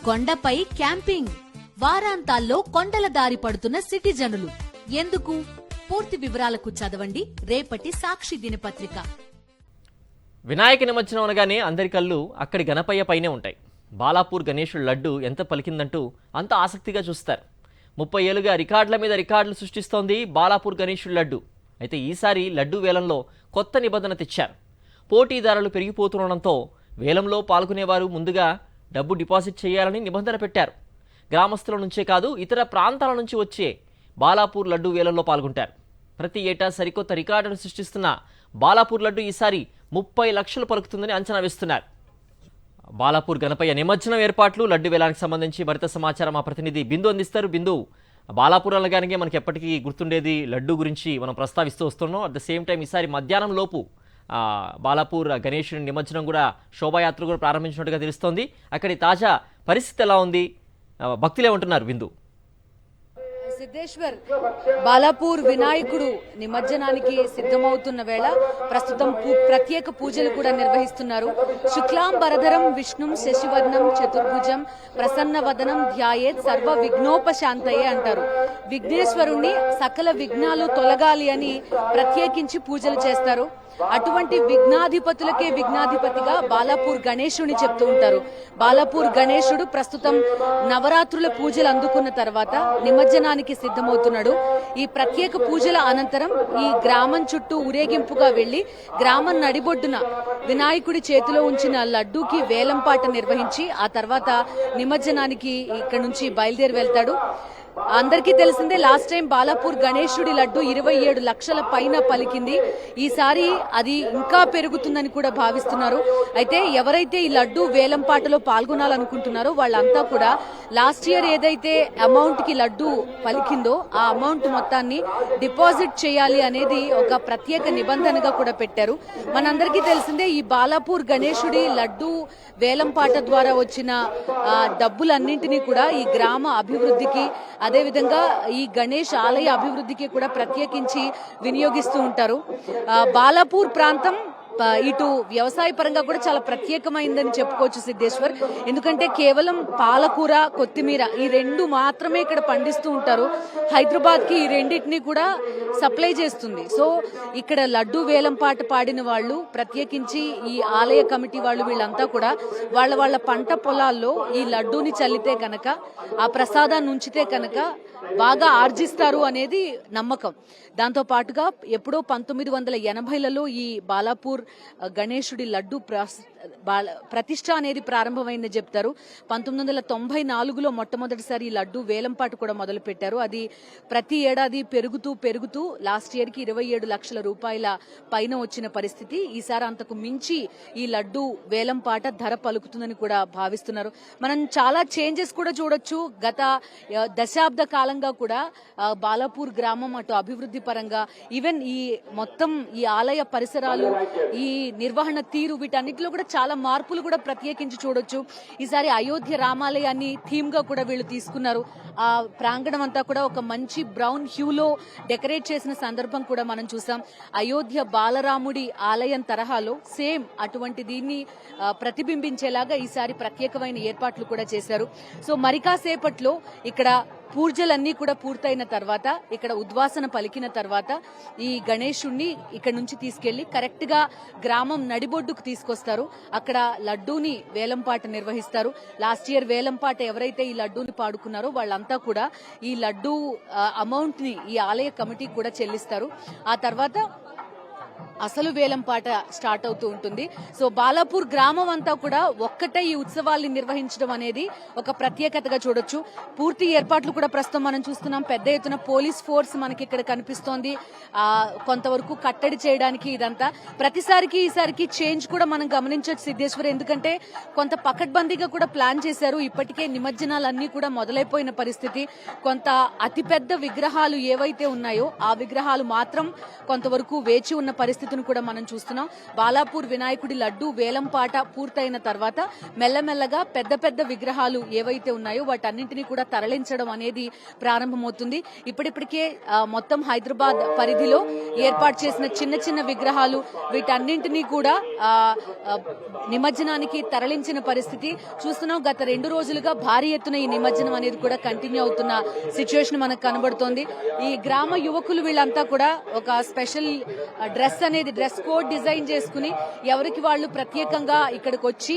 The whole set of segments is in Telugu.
కొండపై క్యాంపింగ్, వారాంతాల్లో కొండల దారి పడుతున్న సిటిజనులు ఎందుకు? పూర్తి వివరాలకు చదవండి రేపటి సాక్షి దినపత్రిక. వినాయక నిమజ్జనం అనగానే అందరి కళ్ళు అక్కడి గణపయ్య పైనే ఉంటాయి. బాలాపూర్ గణేశుడి లడ్డు ఎంత పలికిందంటూ అంత ఆసక్తిగా చూస్తారు. 30 ఏళ్లుగా రికార్డుల మీద రికార్డులు సృష్టిస్తోంది బాలాపూర్ గణేశుడి లడ్డు. అయితే ఈసారి లడ్డు వేలంలో కొత్త నిబంధన తెచ్చారు. పోటీదారులు పెరిగిపోతుండడంతో వేలంలో పాల్గొనేవారు ముందుగా డబ్బు డిపాజిట్ చేయాలని నిబంధన పెట్టారు. గ్రామస్తుల నుంచే కాదు, ఇతర ప్రాంతాల నుంచి వచ్చే బాలాపూర్ లడ్డు వేలంలో పాల్గొంటారు. ప్రతి ఏటా సరికొత్త రికార్డును సృష్టిస్తున్న బాలాపూర్ లడ్డు ఈసారి 30 లక్షలు పలుకుతుందని అంచనా వేస్తున్నారు. బాలాపూర్ గణపయ్య నిమజ్జనం ఏర్పాట్లు, లడ్డు వేలానికి సంబంధించి మరింత సమాచారం మా ప్రతినిధి బిందు అందిస్తారు. బిందు, బాలాపూర్ అనగానే మనకి ఎప్పటికీ గుర్తుండేది లడ్డు గురించి మనం ప్రస్తావిస్తూ వస్తున్నాం. అట్ ద సేమ్ టైం ఈసారి మధ్యాహ్నం లోపు బాలాపూర్ గణేశుని నిమజ్జనం కూడా శోభాయాత్ర కూడా ప్రారంభించినట్టుగా తెలుస్తోంది. అక్కడి తాజా పరిస్థితి ఎలా ఉంది? భక్తులు ఏమంటున్నారు బిందు? సిద్ధేశ్వర్, బాలాపూర్ వినాయకుడు నిమజ్జనానికి సిద్ధమవుతున్న వేళ ప్రస్తుతం ప్రత్యేక పూజలు కూడా నిర్వహిస్తున్నారు. శుక్లాంబరధరం విష్ణుం శశివర్ణం చతుర్భుజం ప్రసన్నవదనం ధ్యాయేత్ సర్వ విఘ్నోపశాంతయే అంటారు. విఘ్నేశ్వరుణ్ణి సకల విఘ్నాలు తొలగాలి అని ప్రత్యేకించి పూజలు చేస్తారు. అటువంటి విఘ్నాధిపతులకే విఘ్నాధిపతిగా బాలాపూర్ గణేశుని చెప్తూ ఉంటారు. బాలాపూర్ గణేశుడు ప్రస్తుతం నవరాత్రుల పూజలు అందుకున్న తర్వాత నిమజ్జనానికి సిద్ధమవుతున్నాడు. ఈ ప్రత్యేక పూజల అనంతరం ఈ గ్రామం చుట్టూ ఊరేగింపుగా వెళ్లి గ్రామం నడిబొడ్డున వినాయకుడి చేతిలో ఉంచిన లడ్డూకి వేలంపాట నిర్వహించి ఆ తర్వాత నిమజ్జనానికి ఇక్కడ నుంచి బయలుదేరి వెళ్తాడు. అందరికీ తెలిసిందే, లాస్ట్ టైం బాలాపూర్ గణేశుడి లడ్డు 27 లక్షల పైన పలికింది. ఈసారి అది ఇంకా పెరుగుతుందని కూడా భావిస్తున్నారు. అయితే ఎవరైతే ఈ లడ్డు వేలంపాటలో పాల్గొనాలనుకుంటున్నారో వాళ్ళంతా కూడా లాస్ట్ ఇయర్ ఏదైతే అమౌంట్ కి లడ్డు పలికిందో ఆ అమౌంట్ మొత్తాన్ని డిపాజిట్ చేయాలి అనేది ఒక ప్రత్యేక నిబంధనగా కూడా పెట్టారు. మనందరికీ తెలిసిందే, ఈ బాలాపూర్ గణేశుడి లడ్డు వేలంపాట ద్వారా వచ్చిన డబ్బులన్నింటినీ కూడా ఈ గ్రామ అభివృద్ధికి, అదేవిధంగా ఈ గణేష్ ఆలయ అభివృద్ధికి కూడా ప్రత్యేకించి వినియోగిస్తూ ఉంటారు. బాలాపూర్ ప్రాంతం ఇటు వ్యవసాయ పరంగా కూడా చాలా ప్రత్యేకమైందని చెప్పుకోవచ్చు సిద్ధేశ్వర్. ఎందుకంటే కేవలం పాలకూర, కొత్తిమీర ఈ రెండు మాత్రమే ఇక్కడ పండిస్తూ ఉంటారు. హైదరాబాద్ కి ఈ రెండింటినీ కూడా సప్లై చేస్తుంది. సో ఇక్కడ లడ్డు వేలంపాట పాడిన వాళ్ళు, ప్రత్యేకించి ఈ ఆలయ కమిటీ వాళ్ళు, వీళ్ళంతా కూడా వాళ్ళ పంట పొలాల్లో ఈ లడ్డూని చల్లితే కనుక, ఆ ప్రసాదాన్ని ఉంచితే కనుక బాగా ఆర్జిస్తారు అనేది నమ్మకం. దాంతో పాటుగా ఎప్పుడో 1980లలో ఈ బాలాపూర్ గణేశుడి లడ్డు ప్రతిష్ట అనేది ప్రారంభమైందని చెప్తారు. 1994లో మొట్టమొదటిసారి ఈ లడ్డు వేలంపాటు కూడా మొదలు పెట్టారు. అది ప్రతి ఏడాది పెరుగుతూ లాస్ట్ ఇయర్ కి 27 లక్షల రూపాయల పైన వచ్చిన పరిస్థితి. ఈసారి అంతకు మించి ఈ లడ్డు వేలంపాట ధర పలుకుతుందని కూడా భావిస్తున్నారు. మనం చాలా చేంజెస్ కూడా చూడొచ్చు. గత దశాబ్ద కాలంగా కూడా బాలాపూర్ గ్రామం అటు అభివృద్ధి పరంగా, ఈవెన్ ఈ మొత్తం ఈ ఆలయ పరిసరాలు, ఈ నిర్వహణ తీరు, వీటన్నిటిలో కూడా చాలా మార్పులు కూడా ప్రత్యేకించి చూడొచ్చు. ఈసారి అయోధ్య రామాలయాన్ని థీమ్ గా కూడా వీళ్ళు తీసుకున్నారు. ఆ ప్రాంగణం అంతా కూడా ఒక మంచి బ్రౌన్ హ్యూలో డెకరేట్ చేసిన సందర్భం కూడా మనం చూసాం. అయోధ్య బాలరాముడి ఆలయం తరహాలో సేమ్ అటువంటి దీన్ని ప్రతిబింబించేలాగా ఈసారి ప్రత్యేకమైన ఏర్పాట్లు కూడా చేశారు. సో మరి కాసేపట్లో ఇక్కడ పూజలన్నీ కూడా పూర్తయిన తర్వాత, ఇక్కడ ఉద్వాసన పలికిన తర్వాత ఈ గణేశుణ్ణి ఇక్కడ నుంచి తీసుకెళ్లి కరెక్ట్ గా గ్రామం నడిబొడ్డుకు తీసుకొస్తారు. అక్కడ లడ్డూని వేలంపాట నిర్వహిస్తారు. లాస్ట్ ఇయర్ వేలంపాట ఎవరైతే ఈ లడ్డూని పాడుకున్నారో వాళ్ళంతా కూడా ఈ లడ్డూ అమౌంట్ ని ఈ ఆలయ కమిటీకి కూడా చెల్లిస్తారు. ఆ తర్వాత అసలు వేలంపాట స్టార్ట్ అవుతూ ఉంటుంది. సో బాలాపూర్ గ్రామం అంతా కూడా ఒక్కటే ఈ ఉత్సవాల్ని నిర్వహించడం అనేది ఒక ప్రత్యేకతగా చూడొచ్చు. పూర్తి ఏర్పాట్లు కూడా ప్రస్తుతం మనం చూస్తున్నాం. పెద్ద ఎత్తున పోలీస్ ఫోర్స్ మనకి ఇక్కడ కనిపిస్తోంది. కొంతవరకు కట్టడి చేయడానికి ఇదంతా. ప్రతిసారికి ఈసారికి చేంజ్ కూడా మనం గమనించవచ్చు సిద్ధేశ్వర్. ఎందుకంటే కొంత పకడ్బందీగా కూడా ప్లాన్ చేశారు. ఇప్పటికే నిమజ్జనాలన్నీ కూడా మొదలైపోయిన పరిస్థితి. కొంత అతిపెద్ద విగ్రహాలు ఏవైతే ఉన్నాయో ఆ విగ్రహాలు మాత్రం కొంతవరకు వేచి ఉన్న పరిస్థితి పరిస్థితిని కూడా మనం చూస్తున్నాం. బాలాపూర్ వినాయకుడి లడ్డు వేలంపాట పూర్తయిన తర్వాత మెల్లమెల్లగా పెద్ద పెద్ద విగ్రహాలు ఏవైతే ఉన్నాయో వాటన్నింటినీ కూడా తరలించడం అనేది ప్రారంభమవుతుంది. ఇప్పటికే మొత్తం హైదరాబాద్ పరిధిలో ఏర్పాటు చేసిన చిన్న చిన్న విగ్రహాలు వీటన్నింటినీ కూడా నిమజ్జనానికి తరలించిన పరిస్థితి చూస్తున్నాం. గత 2 రోజులుగా భారీ ఎత్తున ఈ నిమజ్జనం అనేది కూడా కంటిన్యూ అవుతున్న సిచ్యువేషన్ మనకు కనబడుతోంది. ఈ గ్రామ యువకులు వీళ్ళంతా కూడా ఒక స్పెషల్ డ్రెస్ కోడ్ డిజైన్ చేసుకుని ఎవరికి వాళ్ళు ప్రత్యేకంగా ఇక్కడికి వచ్చి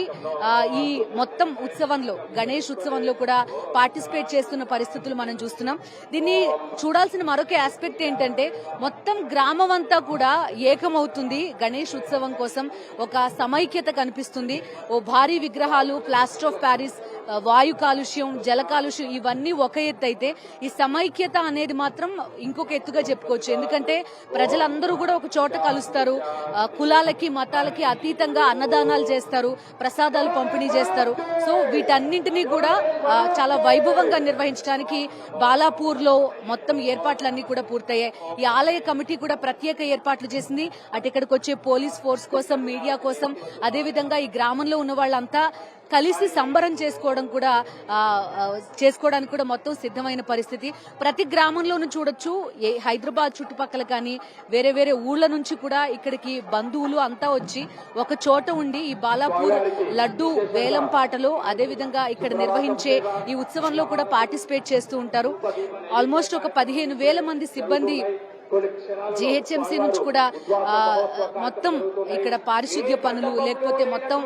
ఈ మొత్తం ఉత్సవంలో గణేష్ ఉత్సవంలో కూడా పార్టిసిపేట్ చేస్తున్న పరిస్థితులు మనం చూస్తున్నాం. దీన్ని చూడాల్సిన మరొక ఆస్పెక్ట్ ఏంటంటే మొత్తం గ్రామం అంతా కూడా ఏకమవుతుంది గణేష్ ఉత్సవం కోసం. ఒక సమైక్యత కనిపిస్తుంది. ఓ భారీ విగ్రహాలు, ప్లాస్టర్ ఆఫ్ ప్యారిస్, వాయు కాలుష్యం, జల కాలుష్యం ఇవన్నీ ఒక ఎత్తు అయితే ఈ సమైక్యత అనేది మాత్రం ఇంకొక ఎత్తుగా చెప్పుకోవచ్చు. ఎందుకంటే ప్రజలందరూ కూడా ఒక చోట కలుస్తారు, కులాలకి మతాలకి అతీతంగా అన్నదానాలు చేస్తారు, ప్రసాదాలు పంపిణీ చేస్తారు. సో వీటన్నింటినీ కూడా చాలా వైభవంగా నిర్వహించడానికి బాలాపూర్ లో మొత్తం ఏర్పాట్లన్నీ కూడా పూర్తయ్యాయి. ఈ ఆలయ కమిటీ కూడా ప్రత్యేక ఏర్పాట్లు చేసింది. అటు ఇక్కడికి వచ్చే పోలీస్ ఫోర్స్ కోసం, మీడియా కోసం, అదేవిధంగా ఈ గ్రామంలో ఉన్న వాళ్ళంతా కలిసి సంబరం చేసుకోవడానికి కూడా మొత్తం సిద్ధమైన పరిస్థితి. ప్రతి గ్రామంలోనూ చూడొచ్చు. హైదరాబాద్ చుట్టుపక్కల కానీ వేరే వేరే ఊళ్ళ నుంచి కూడా ఇక్కడికి బంధువులు అంతా వచ్చి ఒక చోట ఉండి ఈ బాలాపూర్ లడ్డు వేలం పాటలో అదేవిధంగా ఇక్కడ నిర్వహించే ఈ ఉత్సవంలో కూడా పార్టిసిపేట్ చేస్తూ ఉంటారు. ఆల్మోస్ట్ ఒక 15,000 మంది సిబ్బంది జీహెచ్ఎంసీ నుంచి కూడా మొత్తం ఇక్కడ పారిశుద్ధ్య పనులు లేకపోతే మొత్తం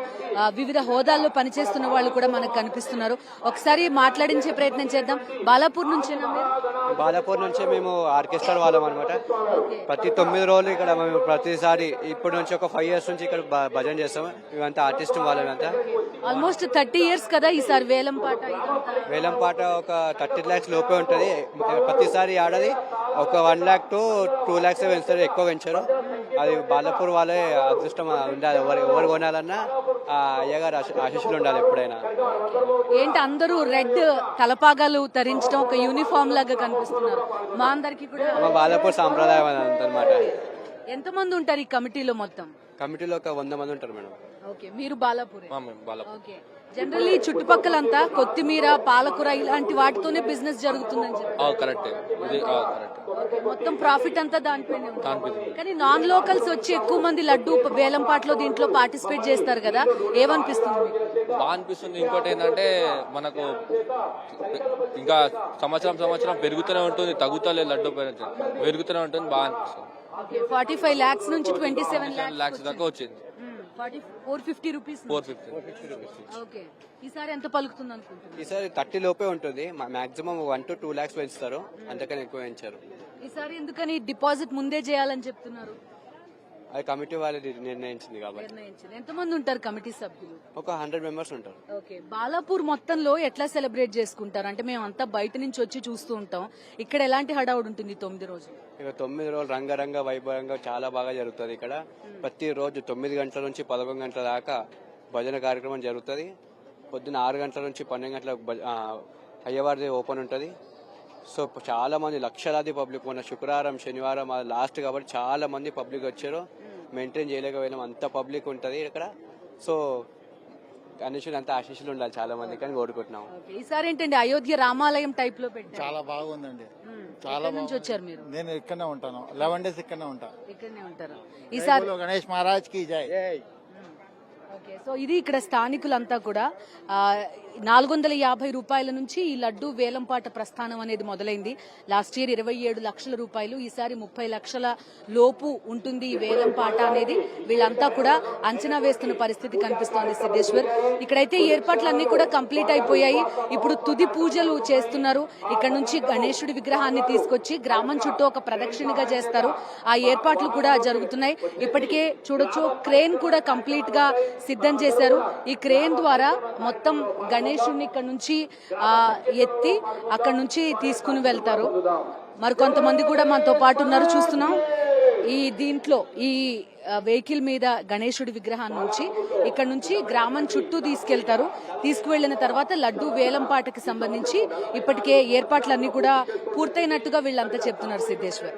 వివిధ హోదాల్లో పనిచేస్తున్న వాళ్ళు కూడా మనకు కనిపిస్తున్నారు. ఒకసారి మాట్లాడించే ప్రయత్నం చేద్దాం. బాలాపూర్ నుంచే మేము ఆర్కెస్ట్రా వాళ్ళం అనమాట. ప్రతి 9 రోజులు ఇక్కడ మేము ప్రతిసారి ఇప్పటి నుంచి ఒక 5 years నుంచి ఇక్కడ భజన చేస్తాము. మేమంతా ఆర్టిస్ట్ వాళ్ళంతా. ఆల్మోస్ట్ 30 years కదా ఈసారి వేలం పాట ఒక 30 lakhs లోపే ఉంటది. ప్రతిసారి ఆడది ఒక 1 lakh to 2 lakhs పెంచుతారు, ఎక్కువ పెంచారు. అది బాలాపూర్ వాళ్ళే అదృష్టం ఉండాలి. ఎవరు కొనాలన్నా అయ్యగారు ఆశీస్సులు ఉండాలి ఎప్పుడైనా. ఏంటి అందరూ రెడ్ తలపాగాలు ధరించడం ఒక యూనిఫామ్ లాగా కనిపిస్తున్నారు. మా అందరికి కూడా మా బాలాపూర్ సాంప్రదాయం అనమాట. ఎంతమంది ఉంటారు ఈ కమిటీలో? మొత్తం కమిటీలో ఒక 100 మంది ఉంటారు మేడం. ఓకే, మీరు బాలాపూర్. ఓకే. జనరల్లీ చుట్టుపక్కలంతా కొత్తిమీర, పాలకూర ఇలాంటి వాటితోనే బిజినెస్ జరుగుతుందని చెప్పి కరెక్ట్. మొత్తం ప్రాఫిట్ అంతా దానిపైన. కానీ నాన్ లోకల్స్ వచ్చి ఎక్కువ మంది లడ్డు వేలంపాట్లో దీంట్లో పార్టిసిపేట్ చేస్తారు కదా, ఏమనిపిస్తుంది? బాగా అనిపిస్తుంది. ఇంకోటి ఏంటంటే మనకు ఇంకా సంవత్సరం పెరుగుతూనే ఉంటుంది, తగ్గుతలే లడ్డు పెరుగుతూనే ఉంటుంది. బాగా అనిపిస్తుంది. 45 lakhs నుంచి 27 lakhs దాకా వచ్చింది. 450 రూపీస్. ఓకే, ఈసారి ఎంత పలుకుతుంది అనుకుంటున్నారు? ఈసారి 30 లోపే ఉంటుంది. మాక్సిమం 1 to 2 lakhs పెంచుతారు, అంతకని ఎక్కువ పెంచారు. ఈసారి ఎందుకని డిపాజిట్ ముందే చేయాలని చెప్తున్నారు? అది కమిటీ వాళ్ళు నిర్ణయించింది కాబట్టి. ఎంతమంది ఉంటారు కమిటీ సభ్యులు? ఒక 100 members ఉంటారు. ఓకే, బాలాపూర్ మొత్తంలో ఎట్లా సెలబ్రేట్ చేసుకుంటారు? అంటే మేము అంతా బయట నుంచి వచ్చి చూస్తూ ఉంటాం, ఇక్కడ ఎలాంటి హడావుడు ఉంటుంది 9 రోజులు? ఇక 9 రోజులు రంగరంగ వైభవంగా చాలా బాగా జరుగుతుంది. ఇక్కడ ప్రతి రోజు 9 గంటల నుంచి 11 గంటల దాకా భజన కార్యక్రమం జరుగుతుంది. పొద్దున్న 6 గంటల నుంచి 12 గంటలకు అయ్యవారిది ఓపెన్ ఉంటుంది. సో చాలా మంది లక్షలాది పబ్లిక్, మొన్న శుక్రవారం శనివారం లాస్ట్ కాబట్టి చాలా మంది పబ్లిక్ వచ్చారు. మెయింటైన్ చేయలేకపోయినాం, అంత పబ్లిక్ ఉంటుంది ఇక్కడ. సో గణేశుడు అంత ఆశీస్సులు ఉండాలి చాలా మంది కానీ కోరుకుంటున్నాం. ఈసారి ఏంటండి అయోధ్య రామాలయం టైప్ లో పెట్టారు, చాలా బాగుందండి. చాలా నుంచి వచ్చారు మీరు? నేను ఇక్కడనే ఉంటాను, 11 days ఇక్కడనే ఉంటారు. ఈసారి గణేష్ మహారాజ్ కి జై. ఓకే, సో ఇది ఇక్కడ స్థానికులంతా కూడా 450 రూపాయల నుంచి ఈ లడ్డు వేలంపాట ప్రస్థానం అనేది మొదలైంది. లాస్ట్ ఇయర్ 27 లక్షల రూపాయలు, ఈసారి 30 లక్షల లోపు ఉంటుంది ఈ వేలంపాట అనేది వీళ్ళంతా కూడా అంచనా వేస్తున్న పరిస్థితి కనిపిస్తోంది. సిద్ధేశ్వర్, ఇక్కడైతే ఏర్పాట్లన్నీ కూడా కంప్లీట్ అయిపోయాయి. ఇప్పుడు తుది పూజలు చేస్తున్నారు. ఇక్కడ నుంచి గణేశుడి విగ్రహాన్ని తీసుకొచ్చి గ్రామం చుట్టూ ఒక ప్రదక్షిణగా చేస్తారు. ఆ ఏర్పాట్లు కూడా జరుగుతున్నాయి. ఇప్పటికే చూడొచ్చు, క్రేన్ కూడా కంప్లీట్ గా సిద్ధం చేశారు. ఈ క్రేన్ ద్వారా మొత్తం గణేశుడిని ఇక్కడ నుంచి ఎత్తి అక్కడ నుంచి తీసుకుని వెళ్తారు. మరికొంతమంది కూడా మనతో పాటు ఉన్నారు, చూస్తున్నాం. దీంట్లో ఈ వెహికల్ మీద గణేశుడి విగ్రహాన్ని నుంచి ఇక్కడ నుంచి గ్రామం చుట్టూ తీసుకెళ్తారు. తీసుకువెళ్లిన తర్వాత లడ్డు వేలంపాటకి సంబంధించి ఇప్పటికే ఏర్పాట్లన్నీ కూడా పూర్తయినట్టుగా వీళ్ళంతా చెప్తున్నారు. సిద్ధేశ్వర్.